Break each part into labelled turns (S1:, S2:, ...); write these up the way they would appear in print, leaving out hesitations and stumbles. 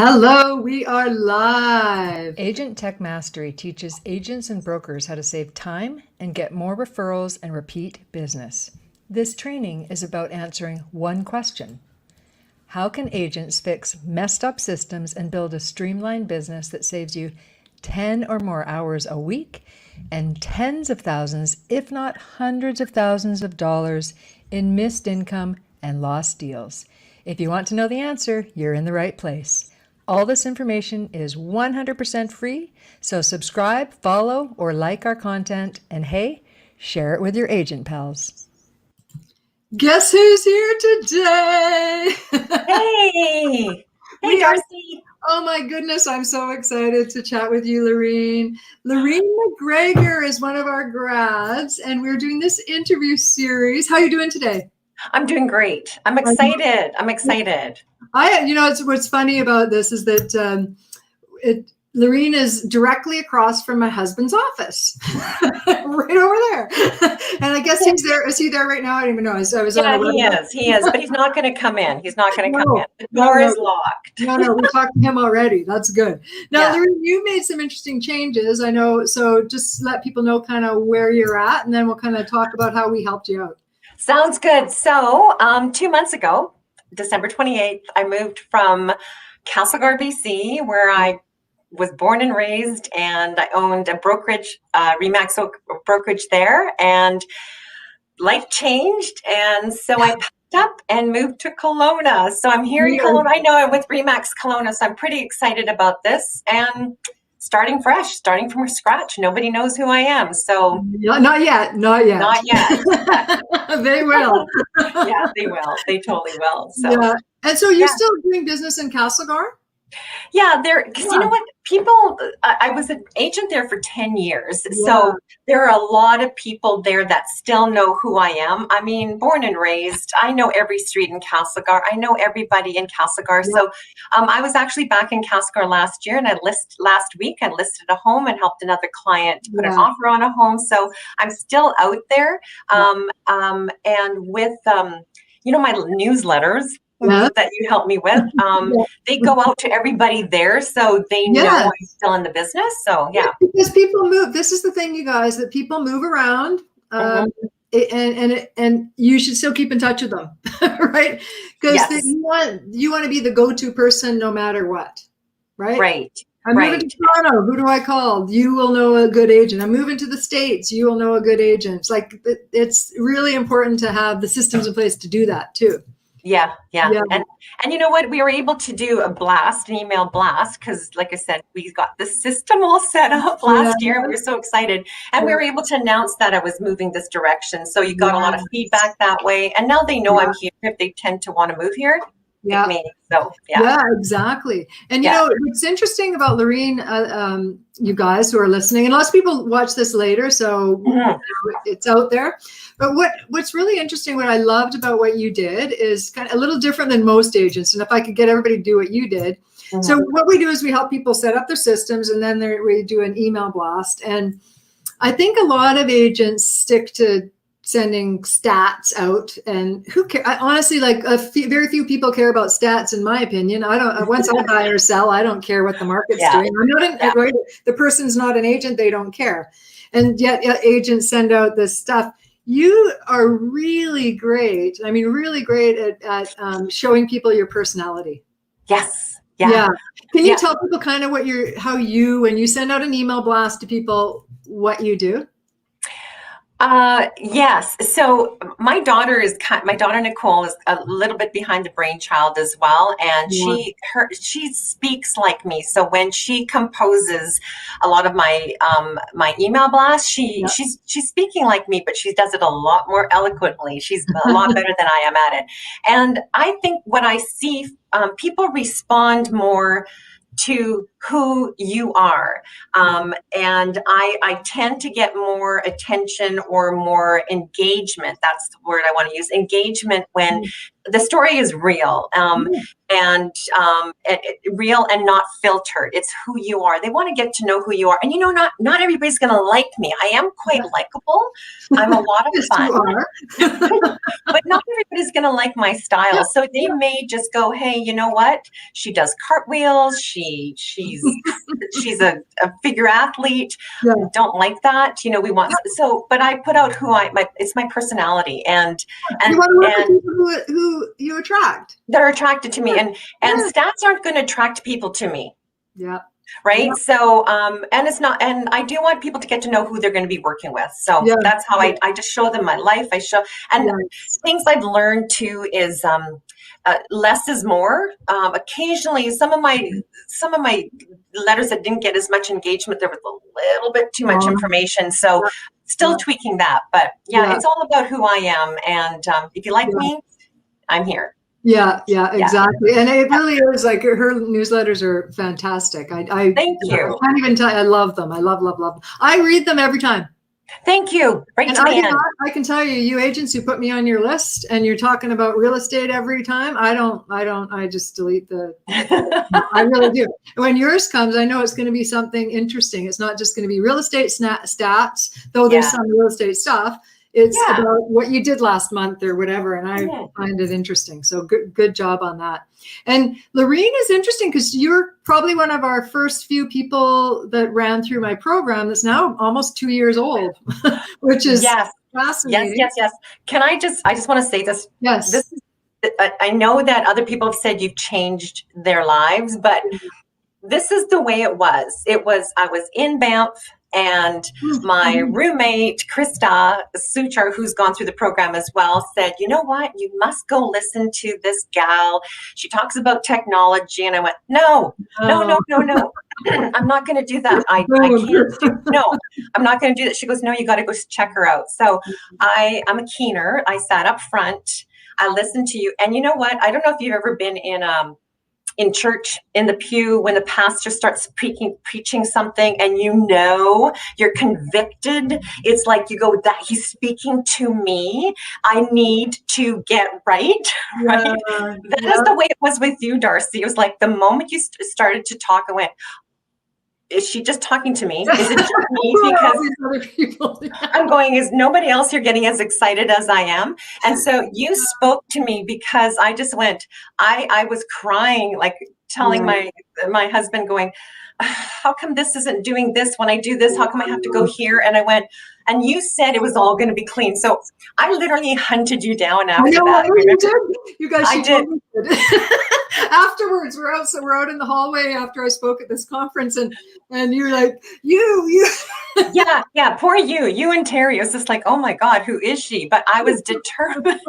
S1: Hello, we are live.
S2: Agent Tech Mastery teaches agents and brokers how to save time and get more referrals and repeat business. This training is about answering one question. How can agents fix messed up systems and build a streamlined business that saves you 10 or more hours a week and tens of thousands, if not hundreds of thousands of dollars in missed income and lost deals? If you want to know the answer, you're in the right place. All this information is 100% free, so subscribe, follow, or like our content, and hey, share it with your agent pals.
S1: Guess who's here today?
S3: Hey! Hey, Darcy.
S1: Oh my goodness, I'm so excited to chat with you, Lorene. Lorene McGregor is one of our grads, and we're doing this interview series. How are you doing today?
S3: I'm doing great. I'm excited.
S1: What's funny about this is that Lorene is directly across from my husband's office, right over there. And I guess he's there. Is he there right now? I don't even know. He
S3: is, but he's not going to come in. He's not going to come in. The door is locked.
S1: No, we talked to him already. That's good. Now, Lorene, you made some interesting changes, I know. So just let people know kind of where you're at, and then we'll kind of talk about how we helped you out.
S3: Sounds good. So 2 months ago, December 28th, I moved from Castlegar, BC, where I was born and raised, and I owned a brokerage, Remax brokerage there, and life changed. And so I packed up and moved to Kelowna. So I'm here in Kelowna. I know I'm with Remax Kelowna, so I'm pretty excited about this. And starting fresh, starting from scratch. Nobody knows who I am. So
S1: not yet. They will.
S3: Yeah, they will. They totally will. So
S1: yeah. And so you're still doing business in Castlegar?
S3: Yeah, because you know what, people, I was an agent there for 10 years. Yeah. So there are a lot of people there that still know who I am. I mean, born and raised, I know every street in Castlegar. I know everybody in Castlegar. Yeah. So I was actually back in Castlegar last year, and last week I listed a home and helped another client put an offer on a home. So I'm still out there. And with, my newsletters, that you helped me with. They go out to everybody there, so they know I'm still in the business. So
S1: because people move. This is the thing, you guys, that people move around, and you should still keep in touch with them, right? Because you want to be the go-to person no matter what, right?
S3: Right.
S1: I'm moving to Toronto. Who do I call? You will know a good agent. I'm moving to the States. You will know a good agent. It's like it's really important to have the systems in place to do that too.
S3: Yeah. And you know what? We were able to do an email blast, because like I said, we got the system all set up last year. We were so excited. And we were able to announce that I was moving this direction. So you got a lot of feedback that way. And now they know I'm here if they tend to want to move here.
S1: Yeah.
S3: Me. So,
S1: exactly. And you know, what's interesting about Lorene, you guys who are listening, and lots of people watch this later, so it's out there. But what's really interesting, what I loved about what you did is kind of a little different than most agents. And if I could get everybody to do what you did. So what we do is we help people set up their systems, and then we do an email blast. And I think a lot of agents stick to sending stats out, and who cares? Honestly, like very few people care about stats, in my opinion. I don't. Once I buy or sell, I don't care what the market's doing. I'm not right? The person's not an agent; they don't care. And yet, agents send out this stuff. You are really great. I mean, really great at showing people your personality.
S3: Yes.
S1: Yeah. Can you tell people kind of when you send out an email blast to people, what you do?
S3: Yes. So my daughter Nicole is a little bit behind the brainchild as well. And she speaks like me. So when she composes a lot of my, my email blasts, she's speaking like me, but she does it a lot more eloquently. She's a lot better than I am at it. And I think what I see, people respond more to who you are. And I tend to get more attention or more engagement. That's the word I want to use. Engagement when the story is real, real and not filtered. It's who you are. They want to get to know who you are. And not everybody's going to like me. I am quite likable. I'm a lot of
S1: Yes,
S3: fun,
S1: you are.
S3: but not everybody's going to like my style. So they may just go, hey, you know what? She does cartwheels. She's a figure athlete.
S1: Yeah.
S3: Don't like that. We want but I put out it's my personality, and
S1: you want to work with people who you attract.
S3: They're attracted to me, and stats aren't going to attract people to me.
S1: Yeah.
S3: Right.
S1: Yeah.
S3: So, and it's not, and I do want people to get to know who they're going to be working with. So that's how I just show them my life. Things I've learned too is, less is more. Occasionally some of my letters that didn't get as much engagement, there was a little bit too much information. So still tweaking that, but it's all about who I am. And, if you like me, I'm here.
S1: Yeah, exactly. And it really is like her newsletters are fantastic.
S3: Thank you.
S1: I can't even tell you, I love them. I love them. I read them every time.
S3: Thank you. Right to
S1: me. I can tell you agents who put me on your list and you're talking about real estate every time. I just delete I really do. When yours comes, I know it's going to be something interesting. It's not just going to be real estate stats, though there's some real estate stuff. It's about what you did last month or whatever. And I find it interesting. So good job on that. And Lorene is interesting because you're probably one of our first few people that ran through my program that's now almost 2 years old, which is fascinating.
S3: Yes. I just want to say this.
S1: Yes.
S3: I know that other people have said you've changed their lives, but this is the way it was. I was in Banff. And my roommate, Krista Suchar, who's gone through the program as well, said, you know what? You must go listen to this gal. She talks about technology. And I went, no. I'm not going to do that. I can't. I'm not going to do that. She goes, no, you got to go check her out. So I'm a keener. I sat up front. I listened to you. And you know what? I don't know if you've ever been in church, in the pew, when the pastor starts preaching something and you're convicted. It's like you go, that he's speaking to me. I need to get right. Right? That is the way it was with you, Darcy. It was like the moment you started to talk, I went, is she just talking to me? Is it just me? Because
S1: other people.
S3: I'm going, is nobody else here getting as excited as I am? And so you spoke to me because I just went, I was crying, like telling my husband going, how come this isn't doing this when I do this? How come I have to go here? And I went, and you said it was all going to be clean. So I literally hunted you down after that.
S1: You guys,
S3: I did.
S1: Afterwards, we're out in the hallway after I spoke at this conference, and you're like, you.
S3: yeah, poor you and Terry. It was just like, oh my God, who is she? But I was determined,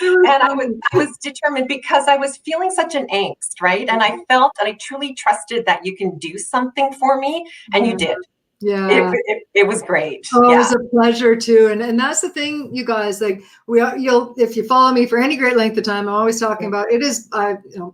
S3: and I was determined because I was feeling such an angst, right? And I felt, and I truly trusted that you can do something for me, and you did.
S1: Yeah,
S3: it was great.
S1: Oh, it was a pleasure too, and that's the thing, you guys. Like you'll if you follow me for any great length of time, I'm always talking about it is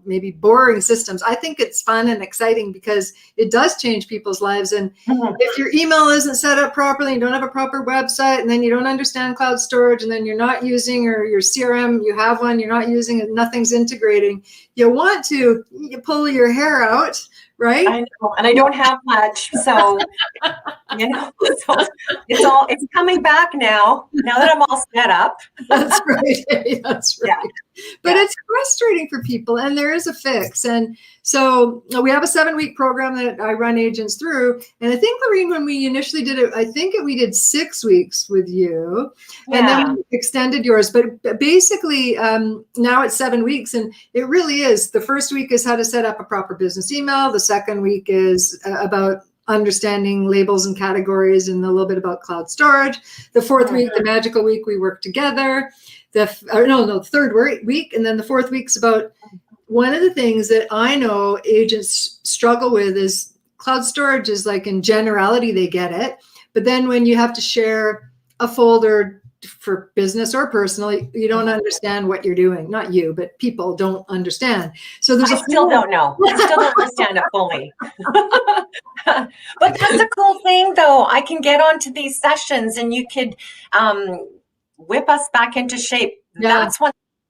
S1: maybe boring systems. I think it's fun and exciting because it does change people's lives. And if your email isn't set up properly, you don't have a proper website, and then you don't understand cloud storage, and then you're not using or your CRM, you have one, you're not using it, nothing's integrating. You want to pull your hair out. Right.
S3: I know, and I don't have much, so so it's coming back now. Now that I'm all set up.
S1: That's right. That's right. Yeah. But it's frustrating for people, and there is a fix. And so we have a 7-week program that I run agents through. And I think, Lorene, when we initially did it, I think we did 6 weeks with you, and then we extended yours. But basically, now it's 7 weeks, and it really is. The first week is how to set up a proper business email. The second week is about understanding labels and categories and a little bit about cloud storage. The fourth week, the magical week, we work together. The third week, and then the fourth week's about one of the things that I know agents struggle with is cloud storage is like in generality, they get it. But then when you have to share a folder for business or personal, you don't understand what you're doing. Not you, but people don't understand. So
S3: I still don't know. I still don't understand it fully. But that's a cool thing, though. I can get onto these sessions and you could whip us back into shape.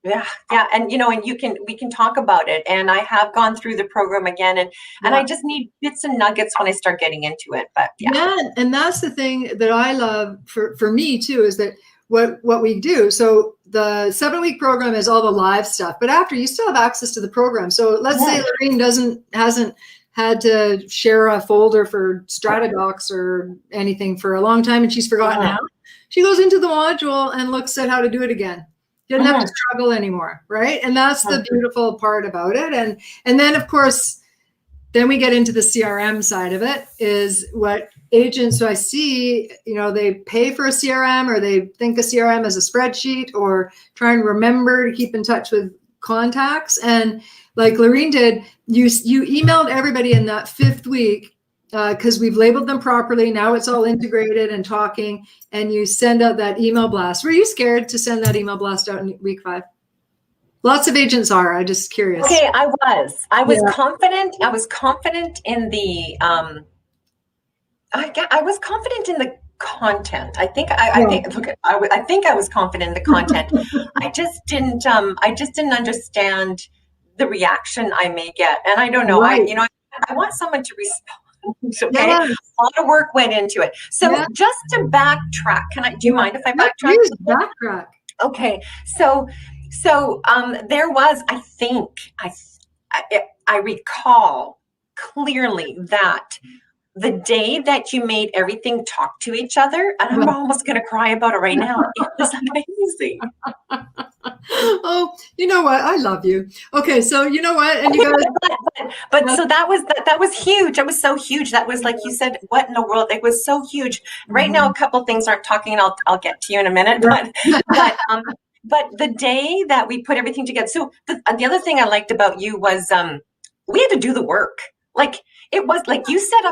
S3: Yeah, yeah, and and we can talk about it. And I have gone through the program again, and
S1: Yeah.
S3: I just need bits and nuggets when I start getting into it. But
S1: Yeah, and that's the thing that I love for me too, is that what we do. So the 7-week program is all the live stuff, but after, you still have access to the program. So let's say Lorene hasn't had to share a folder for Stratadocs or anything for a long time, and she's forgotten how. She goes into the module and looks at how to do it again. You don't have to struggle anymore, right? And that's the beautiful part about it. And then, of course, then we get into the CRM side of it, is what agents, so I see, they pay for a CRM, or they think a CRM as a spreadsheet, or try and remember to keep in touch with contacts. And like Lorene did, you emailed everybody in that 5th week, because we've labeled them properly. Now it's all integrated and talking, and you send out that email blast. Were you scared to send that email blast out in week 5? Lots of agents are. I'm just curious.
S3: Okay, I was confident. I was confident in the I was confident in the content. I think I think I was confident in the content. I just didn't understand the reaction I may get. And I don't know.
S1: Right.
S3: I want someone to respond. Okay. Yes. A lot of work went into it. So just to backtrack, do you mind if I backtrack?
S1: Please backtrack.
S3: Okay. So there was, I think, I recall clearly that the day that you made everything talk to each other, and I'm almost going to cry about it right now. It was amazing.
S1: Oh, you know what? I love you. Okay, so you know what? And you guys,
S3: but so that was huge. It was so huge. That was, like you said, what in the world? It was so huge. Right now, a couple things aren't talking, and I'll get to you in a minute. But the day that we put everything together, so the other thing I liked about you was we had to do the work. Like, it was like you set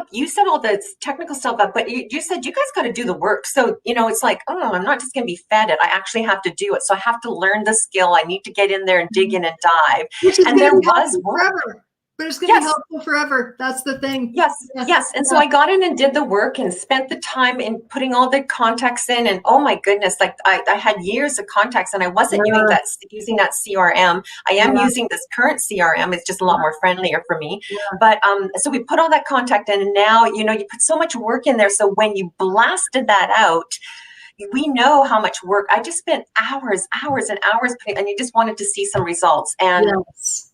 S3: all the technical stuff up, but you said you guys got to do the work. So, it's like, oh, I'm not just going to be fed it. I actually have to do it. So I have to learn the skill. I need to get in there and dig in and dive. And there was work.
S1: Forever. But it's going to be helpful forever. That's the thing.
S3: Yes. And so I got in and did the work and spent the time in putting all the contacts in. And oh my goodness, like I had years of contacts, and I wasn't using that CRM. I am using this current CRM. It's just a lot more friendlier for me. Yeah. But so we put all that contact in, and now, you put so much work in there. So when you blasted that out, we know how much work. I just spent hours and hours putting, and you just wanted to see some results. And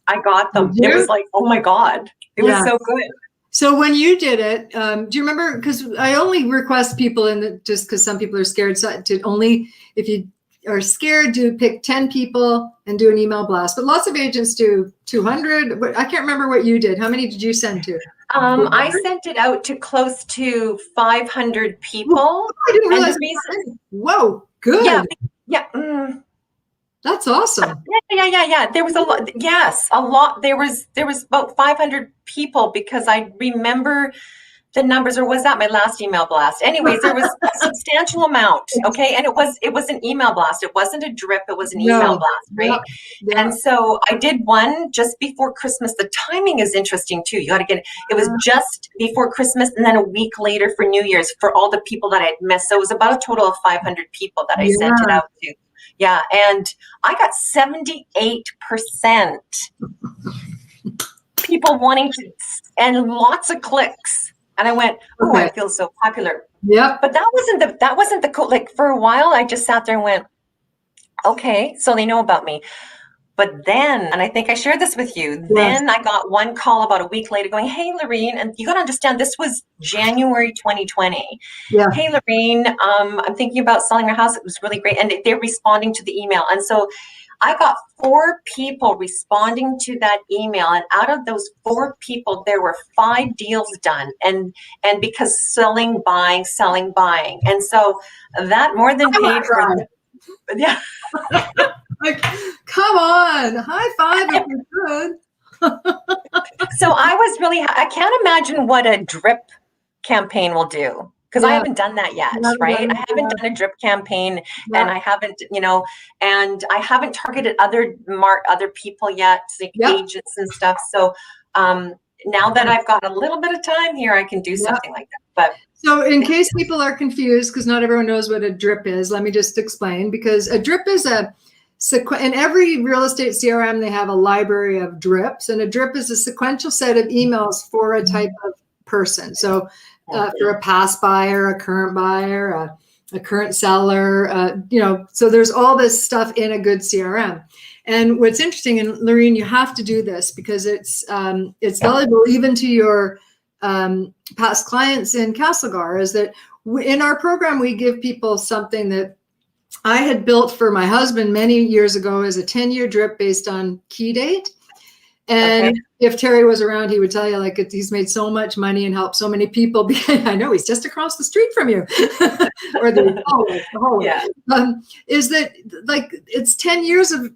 S3: I got them. It was like, oh my God, it was so good.
S1: So when you did it, do you remember? Because I only request people just because some people are scared, so to only, if you are scared, to pick 10 people and do an email blast. But lots of agents do 200. But I can't remember what you did. How many did you send to?
S3: I sent it out to close to 500 people.
S1: Oh, I didn't realize. Whoa, good.
S3: Yeah.
S1: That's awesome.
S3: Yeah. There was a lot. Yes, a lot. There was about 500 people, because I remember the numbers, or was that my last email blast? Anyways, there was a substantial amount. Okay. And it was an email blast. It wasn't a drip. It was an email blast. Right. Yeah. And so I did one just before Christmas. The timing is interesting too. You got to get it was just before Christmas, and then a week later for New Year's, for all the people that I'd missed. So it was about a total of 500 people that I sent it out to. Yeah. And I got 78% people wanting to, and lots of clicks. And I went, oh, I feel so popular.
S1: Yeah.
S3: But that wasn't the cool. Like, for a while, I just sat there and went, okay, so they know about me. But then, and I think I shared this with you, then I got one call about a week later going, hey, Lorene, and you got to understand, this was January 2020. Yeah. Hey, Lorene, I'm thinking about selling our house. It was really great. And they're responding to the email. And so I got 4 people responding to that email. And out of those 4 people, there were 5 deals done. And because selling, buying. And so that more than paid for it. Yeah.
S1: Like, come on, high five if you're good.
S3: So I was really, I can't imagine what a drip campaign will do, because I haven't done that yet, right? I haven't done a drip campaign, and I haven't, and I haven't targeted other people yet, like agents and stuff. So now that I've got a little bit of time here, I can do something like that. But
S1: so in case people are confused, because not everyone knows what a drip is, let me just explain. Because a drip is in every real estate CRM, they have a library of drips, and a drip is a sequential set of emails for a type of person. So for a past buyer, a current buyer, a current seller, so there's all this stuff in a good CRM. And what's interesting, and Lorene, you have to do this because it's valuable even to your past clients in Castlegar, is that in our program, we give people something that I had built for my husband many years ago as a 10-year drip based on key date. And if Terry was around, he would tell you, like, he's made so much money and helped so many people. I know he's just across the street from you, or the hallway. Yeah. Is that, like, it's 10 years of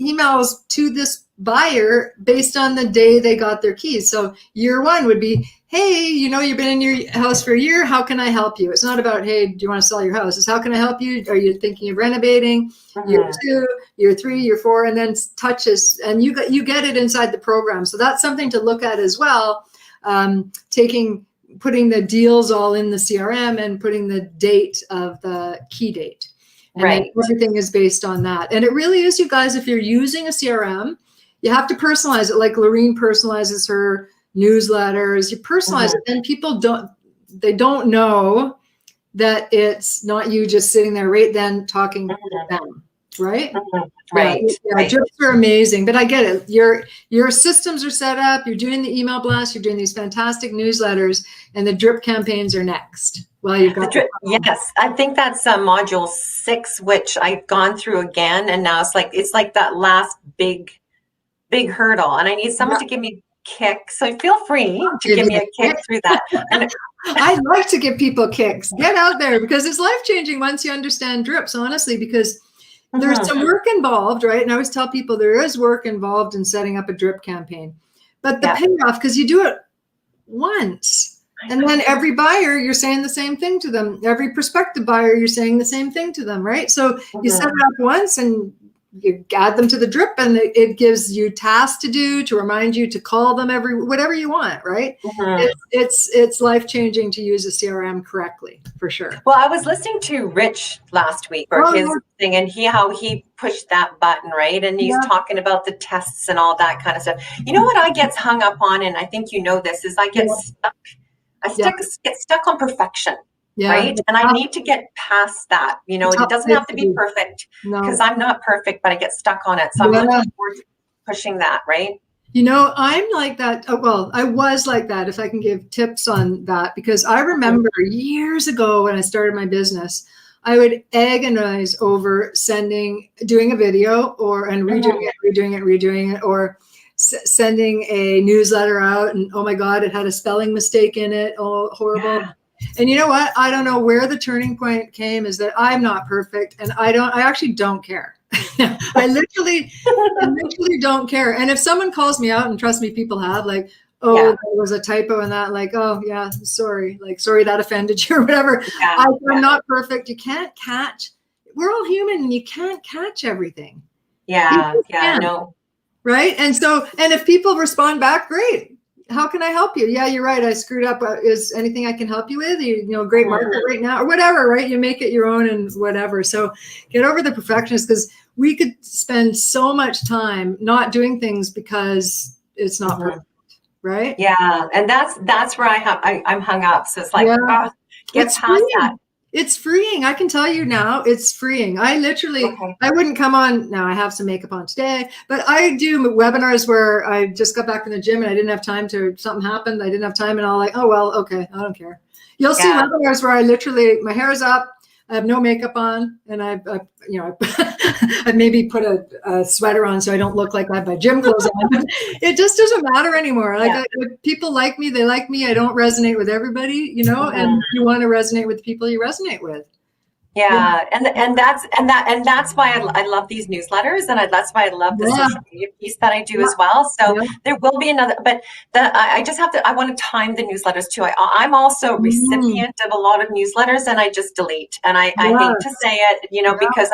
S1: emails to this buyer based on the day they got their keys. So year one would be, hey, you've been in your house for a year. How can I help you? It's not about, hey, do you want to sell your house? It's how can I help you? Are you thinking of renovating? Year two, year three, year four, and then touches, and you get it inside the program. So that's something to look at as well. Putting the deals all in the CRM and putting the date of the key date. And everything is based on that. And it really is, you guys, if you're using a CRM, you have to personalize it, like Lorene personalizes her newsletters. You personalize it, and people don't know that it's not you just sitting there right then talking to them, right?
S3: Right.
S1: Yeah, drips are amazing, but I get it. Your systems are set up. You're doing the email blasts. You're doing these fantastic newsletters, and the drip campaigns are next. Well, you've got
S3: yes, I think that's module 6, which I've gone through again, and now it's like that last big hurdle, and I need someone to give me a kick. So feel free to give me a kick through that. And
S1: I'd like to give people kicks. Get out there, because it's life-changing once you understand drips, honestly, because there's some work involved, right? And I always tell people there is work involved in setting up a drip campaign, but the payoff, because you do it once, and then every buyer, you're saying the same thing to them. Every prospective buyer, you're saying the same thing to them, right? So you set it up once, and you add them to the drip, and it gives you tasks to do, to remind you to call them whatever you want, right? It's life-changing to use a CRM correctly, for sure.
S3: Well, I was listening to Rich last week, or his thing, and how he pushed that button, right? And he's talking about the tests and all that kind of stuff. You know what I get hung up on, and I think you know this, is I get stuck. Get stuck on perfection. Right. And I need to get past that. It doesn't have to be perfect, because I'm not perfect, but I get stuck on it. So I'm looking forward to pushing that. Right.
S1: I'm like that. Well, I was like that, if I can give tips on that, because I remember years ago when I started my business, I would agonize over doing a video and redoing it, or sending a newsletter out, and oh my God, it had a spelling mistake in it. Oh, horrible. Yeah. And you know what? I don't know where the turning point came, is that I'm not perfect, and I actually don't care. I literally don't care. And if someone calls me out, and trust me, people have, like, there was a typo in that, like, oh yeah, sorry that offended you, or whatever. I'm not perfect. You can't catch. We're all human, and you can't catch everything.
S3: No.
S1: Right. And if people respond back, great. How can I help you? Yeah, you're right. I screwed up. Is anything I can help you with? Great market right now, or whatever, right? You make it your own and whatever. So get over the perfectionist, because we could spend so much time not doing things because it's not perfect, right?
S3: Yeah, and that's where I'm hung up. So it's like, get past that.
S1: It's freeing. I can tell you now, it's freeing. I literally, I wouldn't come on. Now I have some makeup on today, but I do webinars where I just got back from the gym and I didn't have time something happened. I didn't have time, and I'll like, oh, well, okay, I don't care. You'll see webinars where I literally, my hair is up, I have no makeup on, and I maybe put a sweater on so I don't look like I have my gym clothes on. It just doesn't matter anymore. Like, people like me, they like me. I don't resonate with everybody, and you want to resonate with the people you resonate with.
S3: Yeah, and that's why I love these newsletters, and that's why I love the social media piece that I do as well. So there will be another, but I just have to. I want to time the newsletters too. I'm also a recipient of a lot of newsletters, and I just delete. And I hate to say it, because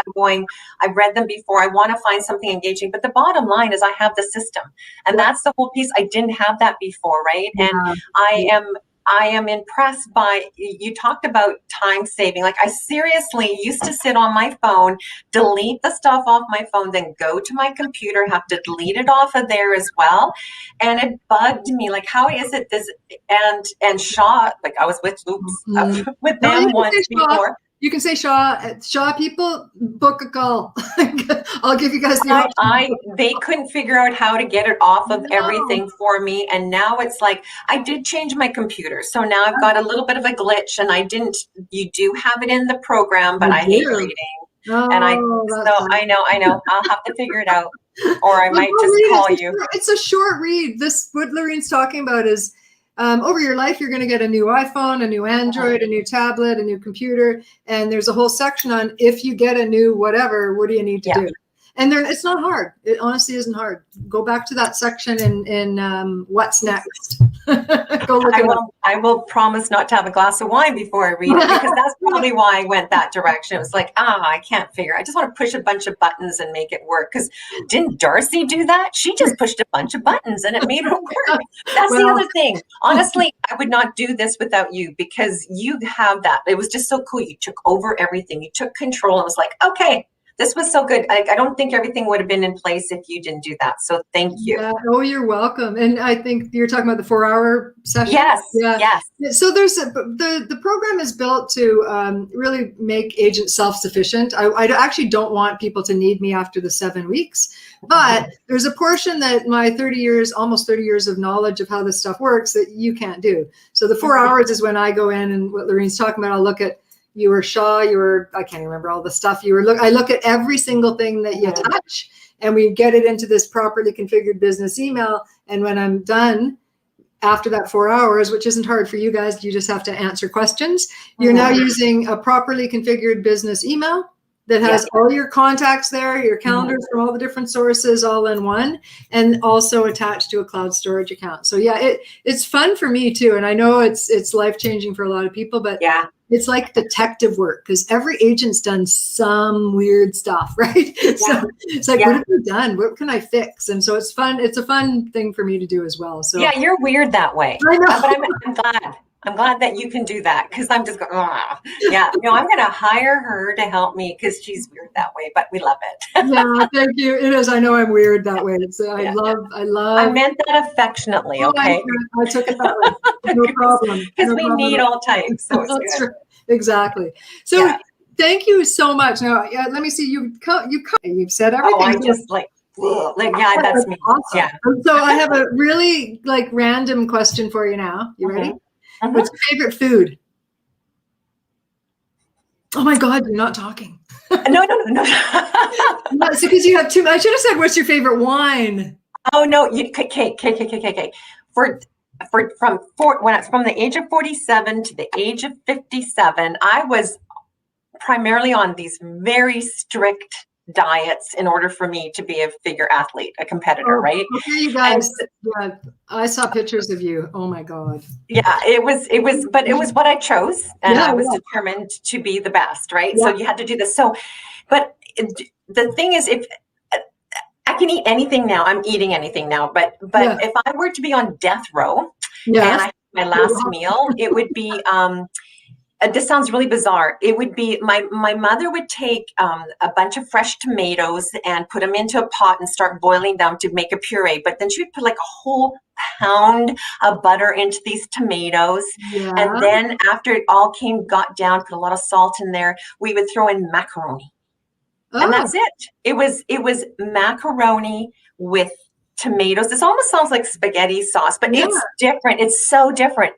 S3: I've read them before. I want to find something engaging, but the bottom line is I have the system, and that's the whole piece. I didn't have that before, right? And I am impressed by, you talked about time saving. Like, I seriously used to sit on my phone, delete the stuff off my phone, then go to my computer, have to delete it off of there as well. And it bugged me. Like, how is it this, and Shaw, like I was with, with
S1: No,
S3: them once before.
S1: You can say Shaw people, book a call. I'll give you guys the option.
S3: They couldn't figure out how to get it off of everything for me. And now it's like, I did change my computer. So now I've got a little bit of a glitch, and you do have it in the program, but I hate reading.
S1: Oh,
S3: and I know, I'll have to figure it out, or I might just call you.
S1: It's a short read. What Lorene's talking about is, over your life, you're going to get a new iPhone, a new Android, a new tablet, a new computer. And there's a whole section on, if you get a new whatever, what do you need to do? And it's not hard. It honestly isn't hard. Go back to that section in What's Next. Go look
S3: I will promise not to have a glass of wine before I read it, because that's probably why I went that direction. It was like, I can't figure. I just want to push a bunch of buttons and make it work. Because didn't Darcy do that? She just pushed a bunch of buttons and it made it work. That's the other thing. Honestly, I would not do this without you, because you have that. It was just so cool. You took over everything. You took control. It was like, okay, this was so good. I don't think everything would have been in place if you didn't do that. So thank you.
S1: Yeah. Oh, you're welcome. And I think you're talking about the 4-hour session.
S3: Yes.
S1: Yeah.
S3: Yes.
S1: So the program is built to really make agents self-sufficient. I actually don't want people to need me after the 7 weeks, but there's a portion that my almost 30 years of knowledge of how this stuff works that you can't do. So the 4 hours is when I go in, and what Lorene's talking about, I'll look at, you were Shaw, I can't remember all the stuff I look at every single thing that you touch, and we get it into this properly configured business email. And when I'm done, after that 4 hours, which isn't hard for you guys, you just have to answer questions. You're now using a properly configured business email that has all your contacts there, your calendars from all the different sources all in one, and also attached to a cloud storage account. So it's fun for me too. And I know it's life-changing for a lot of people, but it's like detective work, because every agent's done some weird stuff, right? So it's like, what have you done? What can I fix? And so it's fun. It's a fun thing for me to do as well. So
S3: yeah, you're weird that way.
S1: I know.
S3: But I'm glad that you can do that, because I'm just going, yeah. No, I'm going to hire her to help me, because she's weird that way, but we love it.
S1: Yeah, thank you. It is. I know I'm weird that way. I love.
S3: I meant that affectionately. Okay.
S1: I took it that way. No problem.
S3: Because we need all types. So it's good.
S1: Exactly. So thank you so much. Now, let me see. You've said everything.
S3: Oh, I just that's me.
S1: Awesome.
S3: Yeah.
S1: So I have a really random question for you now. You ready? What's your favorite food? Oh my God, you're not talking.
S3: No.
S1: It's because you have too much. I should have said, what's your favorite wine?
S3: Oh no, okay. From the age of 47 to the age of 57, I was primarily on these very strict diets in order for me to be a figure athlete, a competitor, right?
S1: Okay, you guys. I saw pictures of you. Oh my God.
S3: Yeah, it was what I chose, and I was determined to be the best, right? So you had to do this. So, but the thing is, if I can eat anything now, I'm eating anything now, but if I were to be on death row and I had my last meal, it would be this sounds really bizarre. It would be my mother would take a bunch of fresh tomatoes and put them into a pot and start boiling them to make a puree. But then she would put a whole pound of butter into these tomatoes. Yeah. And then after it all got down, put a lot of salt in there, we would throw in macaroni. Oh. And that's it. It was macaroni with tomatoes. This almost sounds like spaghetti sauce, but it's different. It's so different.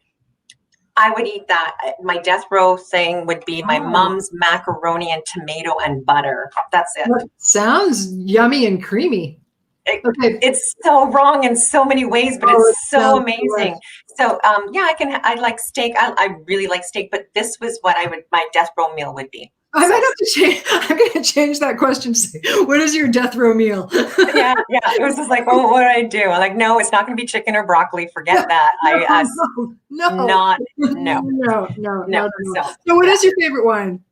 S3: I would eat that. My death row thing would be my mom's macaroni and tomato and butter. That's it.
S1: That sounds yummy and creamy.
S3: It's so wrong in so many ways, but it's so amazing. So I like steak. I really like steak, but this was what my death row meal would be.
S1: I might have to change. I'm going to change that question to say, what is your death row meal?
S3: Yeah. It was just like, what do I do? I'm like, no, it's not going to be chicken or broccoli. Forget that.
S1: No. So what is your favorite wine?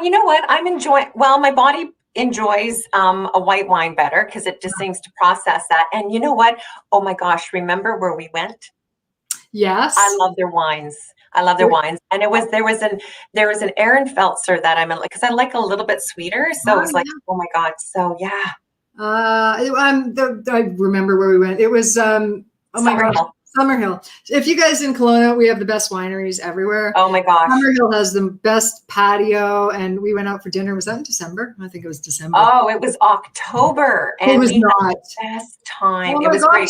S3: You know what? My body enjoys a white wine better, because it just seems to process that. And you know what? Oh my gosh, remember where we went?
S1: Yes.
S3: I love their wines. I love their wines. And there was an Ehrenfelser that I'm in, because I like a little bit sweeter. So it was like, oh my God. So yeah.
S1: I remember where we went. It was oh my gosh,
S3: Summerhill.
S1: Summerhill. If you guys in Kelowna, we have the best wineries everywhere.
S3: Oh my gosh.
S1: Summerhill has the best patio, and we went out for dinner. Was that in December? I think it was December.
S3: Oh, it was October, and
S1: it was
S3: we
S1: not.
S3: had the best time.
S1: Oh
S3: it was great.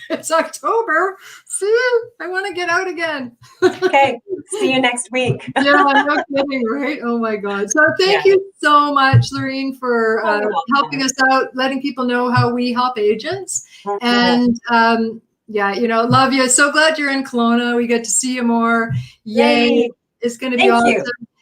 S1: It's October. See, I want to get out again.
S3: Okay, see you next week.
S1: Yeah, no kidding, right? Oh my God. So thank you so much, Lorene, for helping us out, letting people know how we help agents. And yeah, love you. So glad you're in Kelowna. We get to see you more. Yay. It's going to be awesome. You.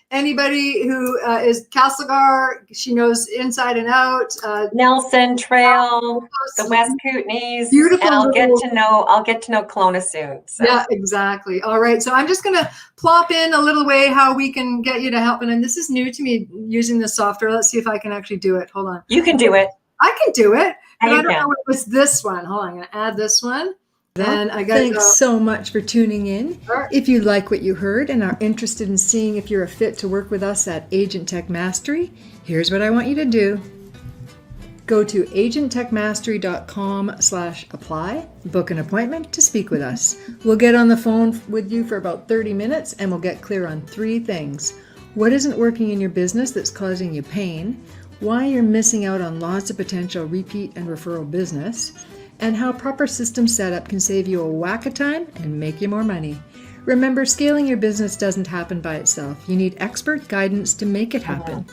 S1: Anybody who is Castlegar, she knows inside and out.
S3: Nelson Trail, the West Kootenays.
S1: Beautiful.
S3: And I'll get to know Kelowna soon. So.
S1: Yeah, exactly. All right. So I'm just going to plop in a little way how we can get you to help. And this is new to me using this software. Let's see if I can actually do it. Hold on.
S3: You can do it.
S1: I can do it. But I don't
S3: know
S1: what was this one. Hold on. I'm going to add this one. Then I got
S2: Thanks so much for tuning in.
S1: Sure.
S2: If you like what you heard and are interested in seeing if you're a fit to work with us at Agent Tech Mastery, here's what I want you to do. Go to agenttechmastery.com/apply, book an appointment to speak with us. We'll get on the phone with you for about 30 minutes and we'll get clear on 3 things. What isn't working in your business that's causing you pain? Why you're missing out on lots of potential repeat and referral business? And how proper system setup can save you a whack of time and make you more money. Remember, scaling your business doesn't happen by itself. You need expert guidance to make it happen.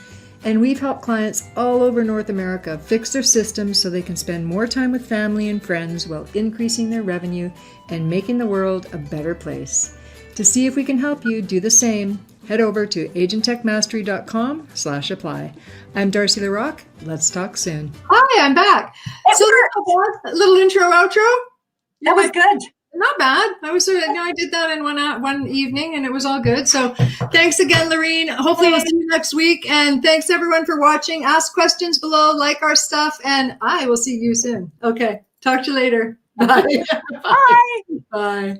S2: And we've helped clients all over North America fix their systems so they can spend more time with family and friends while increasing their revenue and making the world a better place. To see if we can help you do the same, head over to agenttechmastery.com/apply. I'm Darcy LaRock. Let's talk soon.
S1: Hi, I'm back. So a little intro, outro.
S3: That was good.
S1: Not bad. I was I did that in one evening, and it was all good. So thanks again, Lorene. Hopefully we'll see you next week. And thanks everyone for watching. Ask questions below, like our stuff, and I will see you soon. Okay. Talk to you later. Bye.
S3: Bye.
S1: Bye.